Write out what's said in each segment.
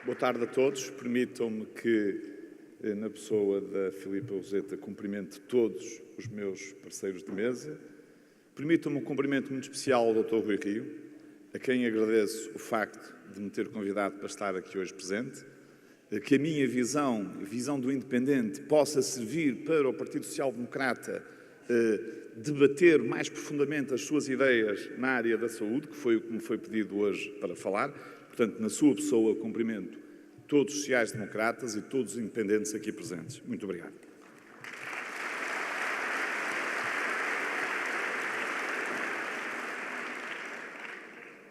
Boa tarde a todos. Permitam-me que, na pessoa da Filipa Roseta, cumprimente todos os meus parceiros de mesa. Permitam-me um cumprimento muito especial ao Dr. Rui Rio, a quem agradeço o facto de me ter convidado para estar aqui hoje presente, que a minha visão, a visão do independente, possa servir para o Partido Social Democrata debater mais profundamente as suas ideias na área da saúde, que foi o que me foi pedido hoje para falar. Portanto, na sua pessoa, cumprimento todos os sociais-democratas e todos os independentes aqui presentes. Muito obrigado.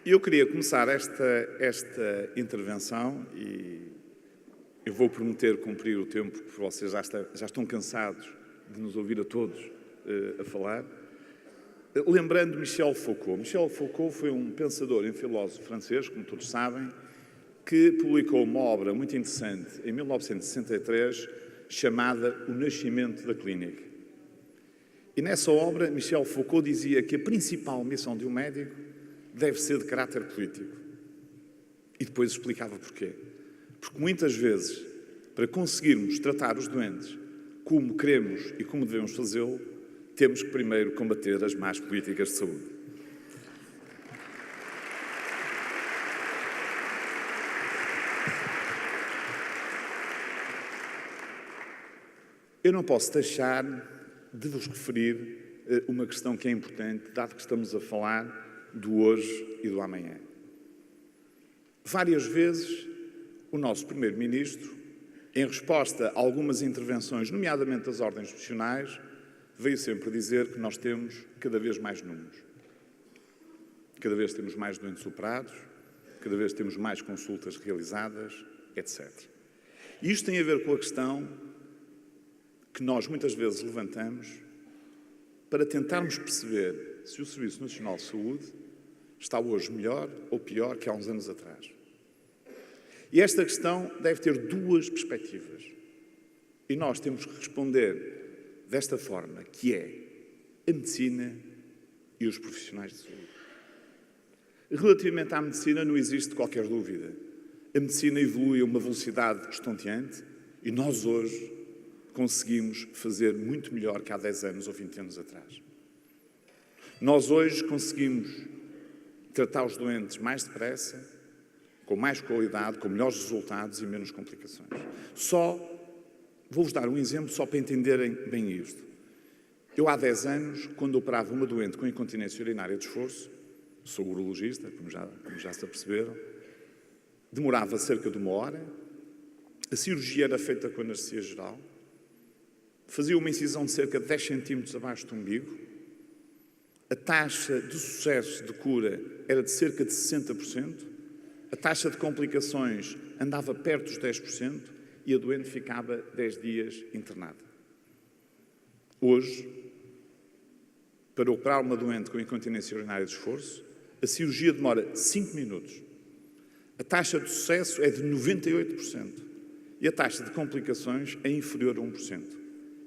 Eu queria começar esta intervenção e eu vou prometer cumprir o tempo, porque vocês já estão cansados de nos ouvir a todos a falar, lembrando Michel Foucault. Michel Foucault foi um pensador e filósofo francês, como todos sabem, que publicou uma obra muito interessante em 1963, chamada O Nascimento da Clínica. E nessa obra, Michel Foucault dizia que a principal missão de um médico deve ser de caráter político. E depois explicava porquê. Porque muitas vezes, para conseguirmos tratar os doentes como queremos e como devemos fazê-lo, temos que primeiro combater as más políticas de saúde. Eu não posso deixar de vos referir uma questão que é importante, dado que estamos a falar do hoje e do amanhã. Várias vezes, o nosso Primeiro-Ministro, em resposta a algumas intervenções, nomeadamente das ordens profissionais, veio sempre dizer que nós temos cada vez mais números. Cada vez temos mais doentes operados, cada vez temos mais consultas realizadas, etc. E isto tem a ver com a questão que nós muitas vezes levantamos para tentarmos perceber se o Serviço Nacional de Saúde está hoje melhor ou pior que há uns anos atrás. E esta questão deve ter duas perspectivas. E nós temos que responder desta forma, que é a medicina e os profissionais de saúde. Relativamente à medicina, não existe qualquer dúvida. A medicina evolui a uma velocidade estonteante e nós hoje conseguimos fazer muito melhor que há 10 anos ou 20 anos atrás. Nós hoje conseguimos tratar os doentes mais depressa, com mais qualidade, com melhores resultados e menos complicações. Vou-vos dar um exemplo só para entenderem bem isto. Eu há 10 anos, quando operava uma doente com incontinência urinária de esforço, sou urologista, como já se aperceberam, demorava cerca de 1 hora, a cirurgia era feita com anestesia geral, fazia uma incisão de cerca de 10 centímetros abaixo do umbigo, a taxa de sucesso de cura era de cerca de 60%, a taxa de complicações andava perto dos 10% e a doente ficava 10 dias internada. Hoje, para operar uma doente com incontinência urinária de esforço, a cirurgia demora 5 minutos. A taxa de sucesso é de 98% e a taxa de complicações é inferior a 1%.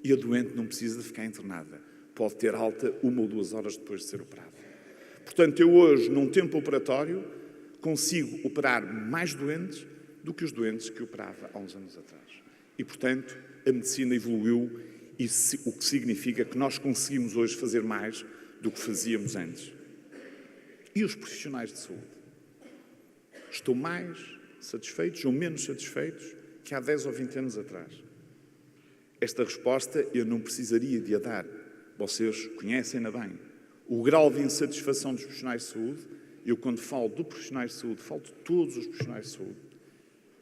E a doente não precisa de ficar internada. Pode ter alta 1 ou 2 horas depois de ser operada. Portanto, eu hoje, num tempo operatório, consigo operar mais doentes do que os doentes que operava há uns anos atrás. E, portanto, a medicina evoluiu, o que significa que nós conseguimos hoje fazer mais do que fazíamos antes. E os profissionais de saúde? Estão mais satisfeitos ou menos satisfeitos que há 10 ou 20 anos atrás? Esta resposta eu não precisaria de a dar. Vocês conhecem-na bem. O grau de insatisfação dos profissionais de saúde, eu quando falo de profissionais de saúde, falo de todos os profissionais de saúde.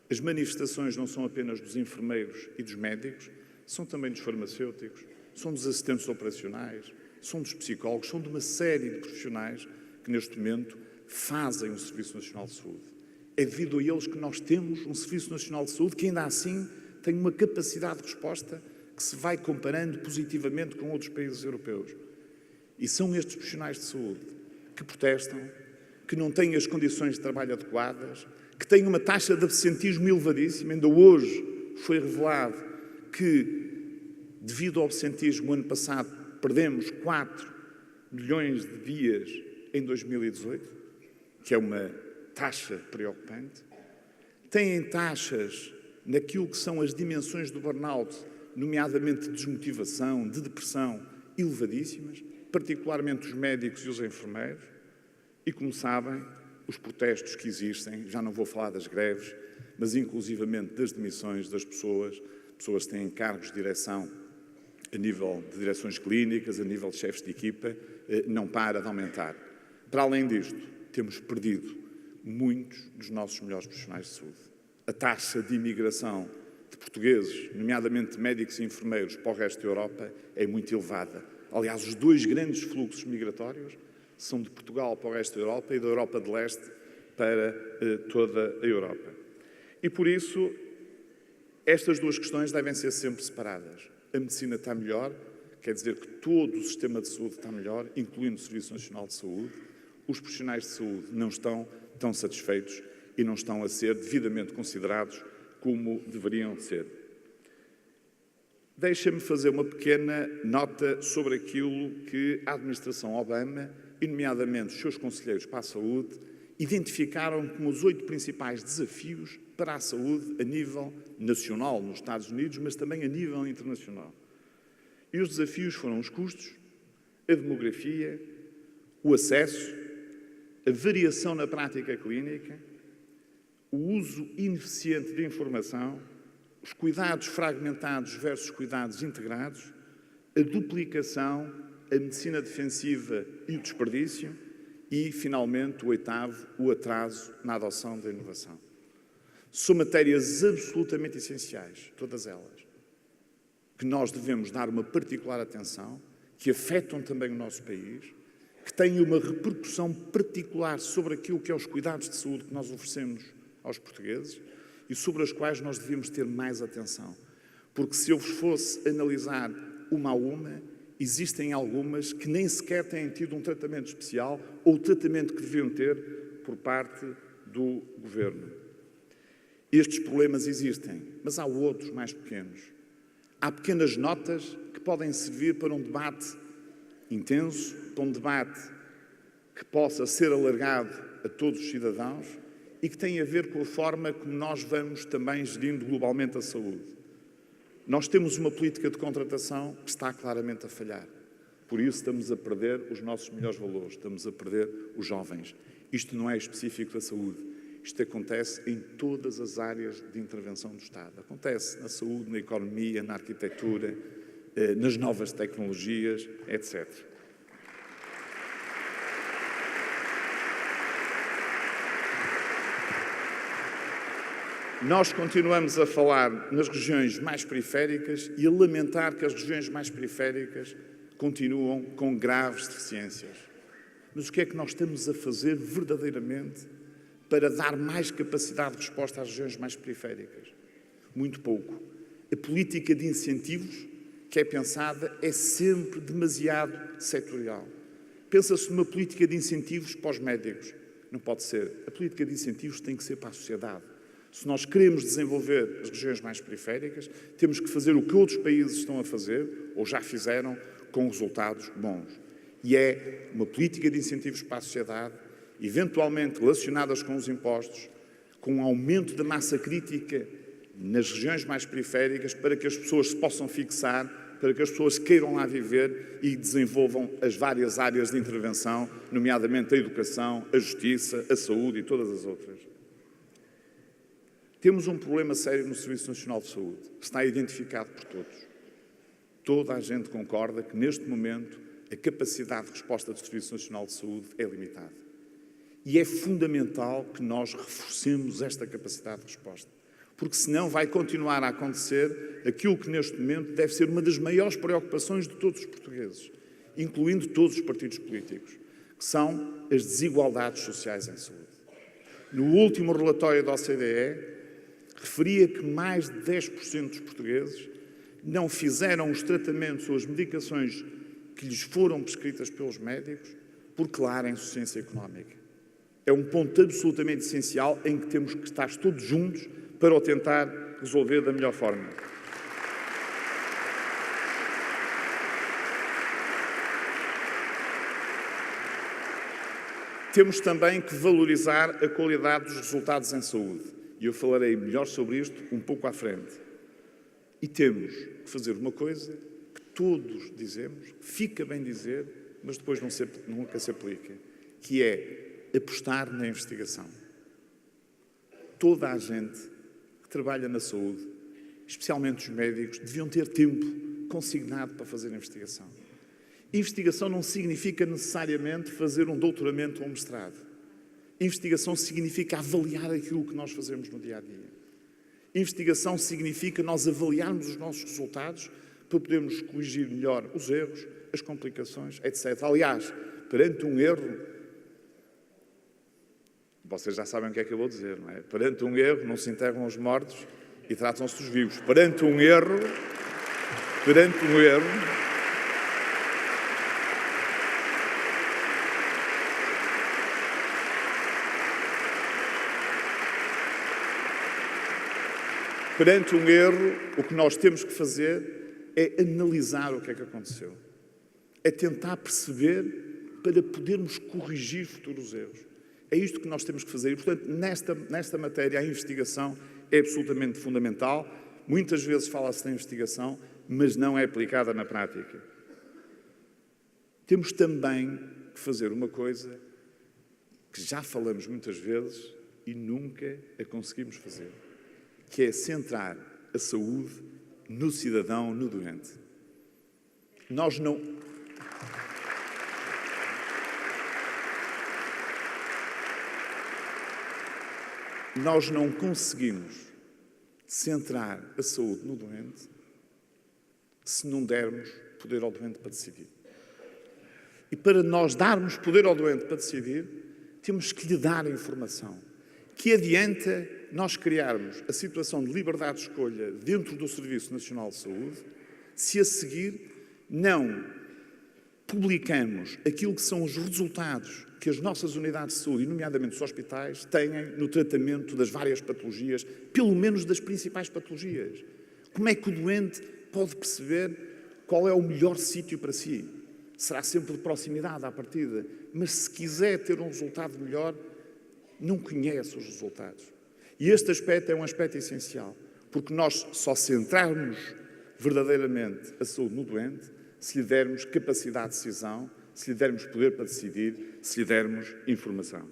As manifestações não são apenas dos enfermeiros e dos médicos, são também dos farmacêuticos, são dos assistentes operacionais, são dos psicólogos, são de uma série de profissionais que neste momento fazem o Serviço Nacional de Saúde. É devido a eles que nós temos um Serviço Nacional de Saúde que ainda assim tem uma capacidade de resposta que se vai comparando positivamente com outros países europeus. E são estes profissionais de saúde que protestam, que não têm as condições de trabalho adequadas, que têm uma taxa de absentismo elevadíssima. Ainda hoje foi revelado que, devido ao absentismo, o ano passado perdemos 4 milhões de dias em 2018, que é uma taxa preocupante. têm taxas naquilo que são as dimensões do burnout, nomeadamente de desmotivação, de depressão, elevadíssimas, particularmente os médicos e os enfermeiros. E, como sabem, os protestos que existem, já não vou falar das greves, mas inclusivamente das demissões das pessoas que têm cargos de direção a nível de direções clínicas, a nível de chefes de equipa, não para de aumentar. Para além disto, temos perdido muitos dos nossos melhores profissionais de saúde. A taxa de imigração de portugueses, nomeadamente médicos e enfermeiros, para o resto da Europa é muito elevada. Aliás, os dois grandes fluxos migratórios são de Portugal para o resto da Europa e da Europa de Leste para toda a Europa. E por isso, estas duas questões devem ser sempre separadas. A medicina está melhor, quer dizer que todo o sistema de saúde está melhor, incluindo o Serviço Nacional de Saúde. Os profissionais de saúde não estão tão satisfeitos e não estão a ser devidamente considerados como deveriam ser. Deixa-me fazer uma pequena nota sobre aquilo que a administração Obama, e nomeadamente os seus conselheiros para a saúde, identificaram como os 8 principais desafios para a saúde a nível nacional nos Estados Unidos, mas também a nível internacional. E os desafios foram os custos, a demografia, o acesso, a variação na prática clínica, o uso ineficiente de informação, os cuidados fragmentados versus cuidados integrados, a duplicação, a medicina defensiva e o desperdício e, finalmente, o 8º, o atraso na adoção da inovação. São matérias absolutamente essenciais, todas elas, que nós devemos dar uma particular atenção, que afetam também o nosso país, que têm uma repercussão particular sobre aquilo que é os cuidados de saúde que nós oferecemos aos portugueses e sobre as quais nós devíamos ter mais atenção. Porque se eu vos fosse analisar uma a uma, existem algumas que nem sequer têm tido um tratamento especial ou o tratamento que deviam ter por parte do Governo. Estes problemas existem, mas há outros mais pequenos. Há pequenas notas que podem servir para um debate intenso, para um debate que possa ser alargado a todos os cidadãos e que tem a ver com a forma como nós vamos também gerindo globalmente a saúde. Nós temos uma política de contratação que está claramente a falhar. Por isso estamos a perder os nossos melhores valores, estamos a perder os jovens. Isto não é específico da saúde. Isto acontece em todas as áreas de intervenção do Estado. Acontece na saúde, na economia, na arquitetura, nas novas tecnologias, etc. Nós continuamos a falar nas regiões mais periféricas e a lamentar que as regiões mais periféricas continuam com graves deficiências. Mas o que é que nós estamos a fazer verdadeiramente para dar mais capacidade de resposta às regiões mais periféricas? Muito pouco. A política de incentivos que é pensada é sempre demasiado setorial. Pensa-se numa política de incentivos para os médicos. Não pode ser. A política de incentivos tem que ser para a sociedade. Se nós queremos desenvolver as regiões mais periféricas, temos que fazer o que outros países estão a fazer, ou já fizeram, com resultados bons. E é uma política de incentivos para a sociedade, eventualmente relacionadas com os impostos, com um aumento da massa crítica nas regiões mais periféricas, para que as pessoas se possam fixar, para que as pessoas queiram lá viver e desenvolvam as várias áreas de intervenção, nomeadamente a educação, a justiça, a saúde e todas as outras. Temos um problema sério no Serviço Nacional de Saúde, que está identificado por todos. Toda a gente concorda que, neste momento, a capacidade de resposta do Serviço Nacional de Saúde é limitada. E é fundamental que nós reforcemos esta capacidade de resposta, porque senão vai continuar a acontecer aquilo que, neste momento, deve ser uma das maiores preocupações de todos os portugueses, incluindo todos os partidos políticos, que são as desigualdades sociais em saúde. No último relatório da OCDE, referia que mais de 10% dos portugueses não fizeram os tratamentos ou as medicações que lhes foram prescritas pelos médicos por clara insuficiência económica. É um ponto absolutamente essencial em que temos que estar todos juntos para o tentar resolver da melhor forma. Temos também que valorizar a qualidade dos resultados em saúde. E eu falarei melhor sobre isto um pouco à frente. E temos que fazer uma coisa que todos dizemos, fica bem dizer, mas depois nunca se aplica, que é apostar na investigação. Toda a gente que trabalha na saúde, especialmente os médicos, deviam ter tempo consignado para fazer investigação. Investigação não significa necessariamente fazer um doutoramento ou um mestrado. Investigação significa avaliar aquilo que nós fazemos no dia-a-dia. Investigação significa nós avaliarmos os nossos resultados para podermos corrigir melhor os erros, as complicações, etc. Aliás, perante um erro, vocês já sabem o que é que eu vou dizer, não é? Perante um erro não se enterram os mortos e tratam-se dos vivos. Perante um erro, o que nós temos que fazer é analisar o que é que aconteceu. É tentar perceber para podermos corrigir futuros erros. É isto que nós temos que fazer. E, portanto, nesta matéria, a investigação é absolutamente fundamental. Muitas vezes fala-se da investigação, mas não é aplicada na prática. Temos também que fazer uma coisa que já falamos muitas vezes e nunca a conseguimos fazer, que é centrar a saúde no cidadão, no doente. Nós não conseguimos centrar a saúde no doente se não dermos poder ao doente para decidir. E para nós darmos poder ao doente para decidir, temos que lhe dar a informação. Que adianta nós criarmos a situação de liberdade de escolha dentro do Serviço Nacional de Saúde se a seguir não publicamos aquilo que são os resultados que as nossas unidades de saúde, e nomeadamente os hospitais, têm no tratamento das várias patologias, pelo menos das principais patologias. Como é que o doente pode perceber qual é o melhor sítio para si? Será sempre de proximidade à partida, mas se quiser ter um resultado melhor, não conhece os resultados. E este aspecto é um aspecto essencial, porque nós só centrarmos verdadeiramente a saúde no doente se lhe dermos capacidade de decisão, se lhe dermos poder para decidir, se lhe dermos informação.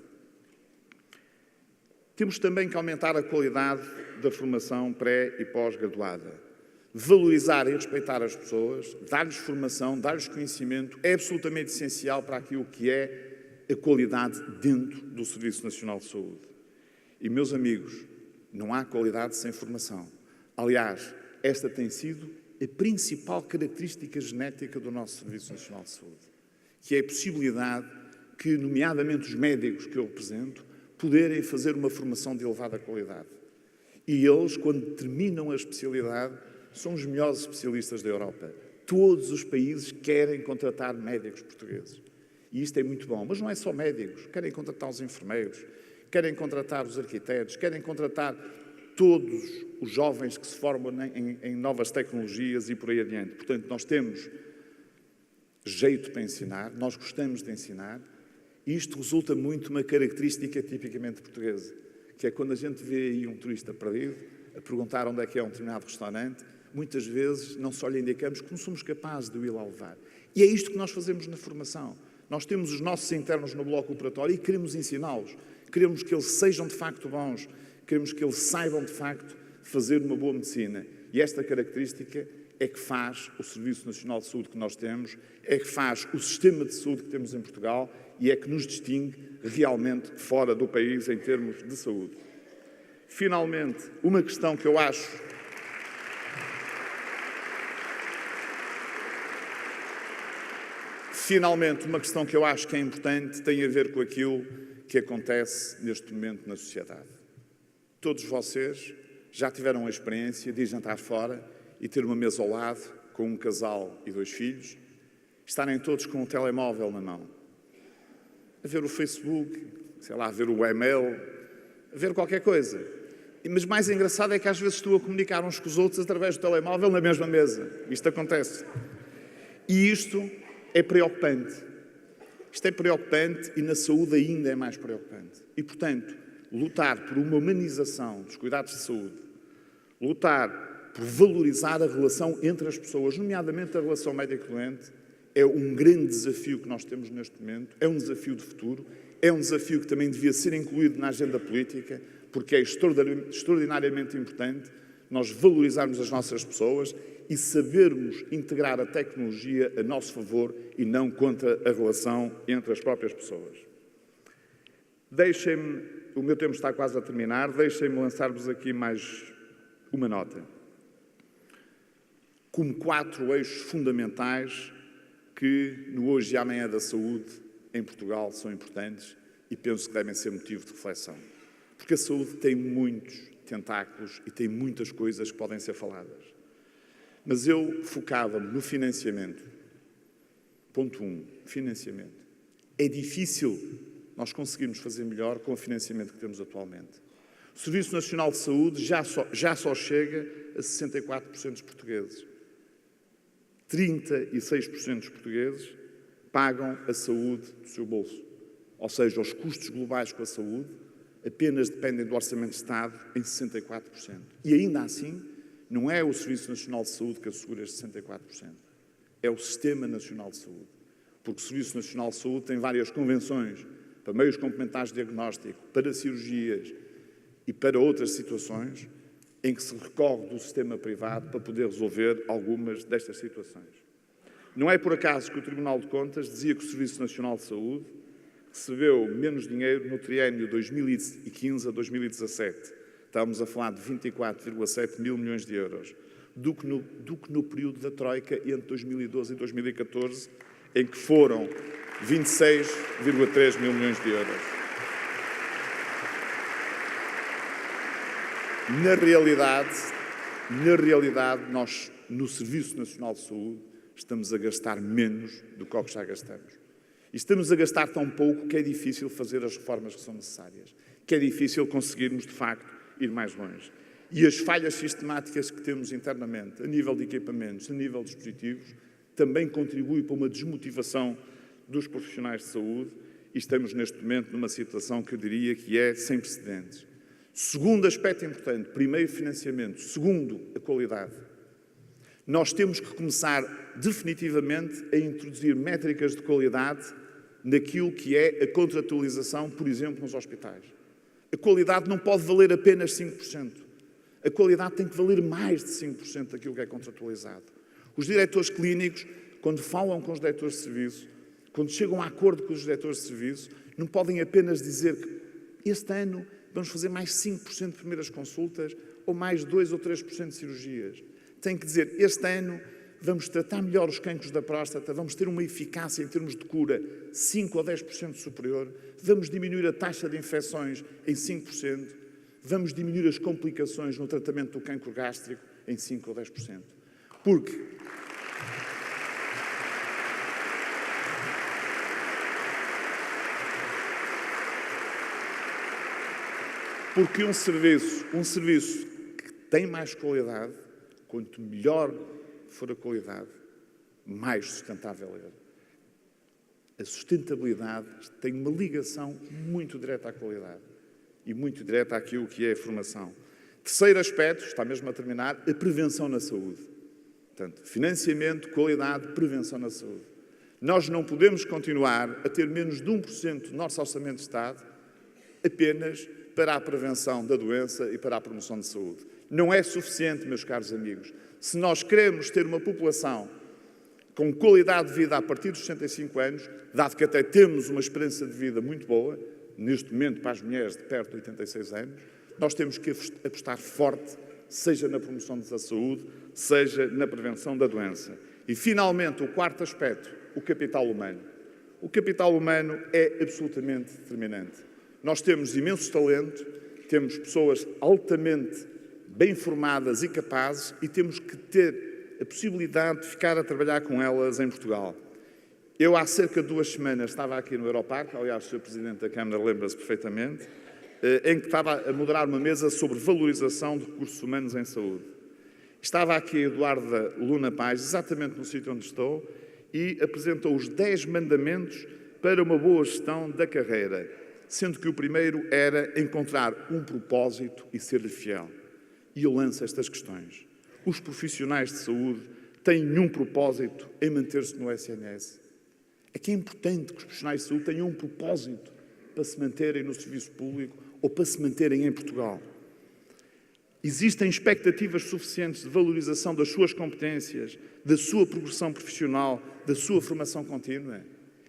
Temos também que aumentar a qualidade da formação pré- e pós-graduada. Valorizar e respeitar as pessoas, dar-lhes formação, dar-lhes conhecimento, é absolutamente essencial para aquilo que é a qualidade dentro do Serviço Nacional de Saúde. E, meus amigos, não há qualidade sem formação. Aliás, esta tem sido a principal característica genética do nosso Serviço Nacional de Saúde, que é a possibilidade que, nomeadamente os médicos que eu represento, poderem fazer uma formação de elevada qualidade. E eles, quando terminam a especialidade, são os melhores especialistas da Europa. Todos os países querem contratar médicos portugueses. E isto é muito bom. Mas não é só médicos. Querem contratar os enfermeiros, querem contratar os arquitetos, querem contratar todos os jovens que se formam em novas tecnologias e por aí adiante. Portanto, nós temos jeito para ensinar, nós gostamos de ensinar, e isto resulta muito uma característica tipicamente portuguesa, que é quando a gente vê aí um turista perdido, a perguntar onde é que é um determinado restaurante, muitas vezes não só lhe indicamos como somos capazes de o ir lá levar. E é isto que nós fazemos na formação. Nós temos os nossos internos no bloco operatório e queremos ensiná-los. Queremos que eles sejam de facto bons, queremos que eles saibam de facto fazer uma boa medicina. E esta característica é que faz o Serviço Nacional de Saúde que nós temos, é que faz o sistema de saúde que temos em Portugal e é que nos distingue realmente fora do país em termos de saúde. Finalmente, uma questão que eu acho que é importante tem a ver com aquilo que acontece neste momento na sociedade. Todos vocês já tiveram a experiência de ir jantar fora e ter uma mesa ao lado com um casal e 2 filhos, estarem todos com um telemóvel na mão, a ver o Facebook, sei lá, a ver o e-mail, a ver qualquer coisa. Mas mais engraçado é que às vezes estou a comunicar uns com os outros através do telemóvel na mesma mesa. Isto acontece. E isto é preocupante. Isto é preocupante e na saúde ainda é mais preocupante. E, portanto, lutar por uma humanização dos cuidados de saúde, lutar por valorizar a relação entre as pessoas, nomeadamente a relação médico-doente, é um grande desafio que nós temos neste momento, é um desafio de futuro, é um desafio que também devia ser incluído na agenda política, porque é extraordinariamente importante nós valorizarmos as nossas pessoas e sabermos integrar a tecnologia a nosso favor e não contra a relação entre as próprias pessoas. Deixem-me, o meu tempo está quase a terminar, deixem-me lançar-vos aqui mais uma nota. Como 4 eixos fundamentais que no hoje e amanhã da saúde em Portugal são importantes e penso que devem ser motivo de reflexão. Porque a saúde tem muitos tentáculos e tem muitas coisas que podem ser faladas. Mas eu focava-me no financiamento. Ponto 1, financiamento. É difícil nós conseguirmos fazer melhor com o financiamento que temos atualmente. O Serviço Nacional de Saúde já só chega a 64% dos portugueses. 36% dos portugueses pagam a saúde do seu bolso. Ou seja, os custos globais com a saúde apenas dependem do Orçamento de Estado em 64%. E ainda assim, não é o Serviço Nacional de Saúde que assegura estes 64%. É o Sistema Nacional de Saúde. Porque o Serviço Nacional de Saúde tem várias convenções para meios complementares de diagnóstico, para cirurgias e para outras situações em que se recorre do sistema privado para poder resolver algumas destas situações. Não é por acaso que o Tribunal de Contas dizia que o Serviço Nacional de Saúde recebeu menos dinheiro no triênio 2015 a 2017. Estávamos a falar de 24,7 mil milhões de euros, do que no período da Troika entre 2012 e 2014, em que foram 26,3 mil milhões de euros. Na realidade, nós, no Serviço Nacional de Saúde, estamos a gastar menos do que já gastamos. E estamos a gastar tão pouco que é difícil fazer as reformas que são necessárias, que é difícil conseguirmos, de facto, ir mais longe. E as falhas sistemáticas que temos internamente, a nível de equipamentos, a nível de dispositivos, também contribuem para uma desmotivação dos profissionais de saúde e estamos, neste momento, numa situação que eu diria que é sem precedentes. Segundo aspecto importante, primeiro, financiamento. Segundo, a qualidade. Nós temos que começar definitivamente a introduzir métricas de qualidade naquilo que é a contratualização, por exemplo, nos hospitais. A qualidade não pode valer apenas 5%. A qualidade tem que valer mais de 5% daquilo que é contratualizado. Os diretores clínicos, quando falam com os diretores de serviço, quando chegam a acordo com os diretores de serviço, não podem apenas dizer que este ano vamos fazer mais 5% de primeiras consultas ou mais 2 ou 3% de cirurgias. Tem que dizer, este ano vamos tratar melhor os cancros da próstata, vamos ter uma eficácia em termos de cura 5 ou 10% superior, vamos diminuir a taxa de infecções em 5%, vamos diminuir as complicações no tratamento do cancro gástrico em 5 ou 10%. Porque um serviço que tem mais qualidade, quanto melhor for a qualidade, mais sustentável é. A sustentabilidade tem uma ligação muito direta à qualidade e muito direta àquilo que é a formação. Terceiro aspecto, está mesmo a terminar, a prevenção na saúde. Portanto, financiamento, qualidade, prevenção na saúde. Nós não podemos continuar a ter menos de 1% do nosso orçamento de Estado apenas para a prevenção da doença e para a promoção de saúde. Não é suficiente, meus caros amigos. Se nós queremos ter uma população com qualidade de vida a partir dos 65 anos, dado que até temos uma esperança de vida muito boa, neste momento para as mulheres de perto de 86 anos, nós temos que apostar forte, seja na promoção da saúde, seja na prevenção da doença. E, finalmente, o quarto aspecto, o capital humano. O capital humano é absolutamente determinante. Nós temos imenso talento, temos pessoas altamente bem formadas e capazes e temos que ter a possibilidade de ficar a trabalhar com elas em Portugal. Eu, há cerca de 2 semanas, estava aqui no Europarque, aliás, o Sr. Presidente da Câmara lembra-se perfeitamente, em que estava a moderar uma mesa sobre valorização de recursos humanos em saúde. Estava aqui Eduarda Luna Paz, exatamente no sítio onde estou, e apresentou os 10 mandamentos para uma boa gestão da carreira. sendo que o primeiro era encontrar um propósito e ser-lhe fiel. E eu lanço estas questões. Os profissionais de saúde têm um propósito em manter-se no SNS. É que é importante que os profissionais de saúde tenham um propósito para se manterem no serviço público ou para se manterem em Portugal. Existem expectativas suficientes de valorização das suas competências, da sua progressão profissional, da sua formação contínua?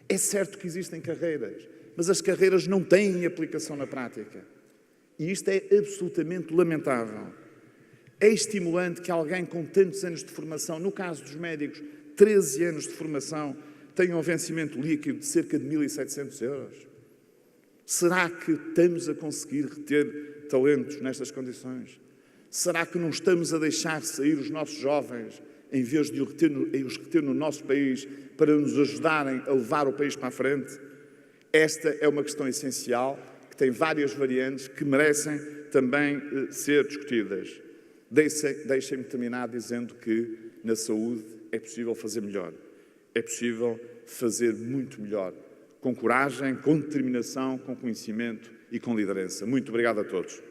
É certo que existem carreiras, mas as carreiras não têm aplicação na prática. E isto é absolutamente lamentável. É estimulante que alguém com tantos anos de formação, no caso dos médicos, 13 anos de formação, tenha um vencimento líquido de cerca de 1.700 euros. Será que estamos a conseguir reter talentos nestas condições? Será que não estamos a deixar sair os nossos jovens, em vez de os reter no nosso país, para nos ajudarem a levar o país para a frente? Esta é uma questão essencial, que tem várias variantes, que merecem também ser discutidas. Deixem-me terminar dizendo que na saúde é possível fazer melhor. É possível fazer muito melhor. Com coragem, com determinação, com conhecimento e com liderança. Muito obrigado a todos.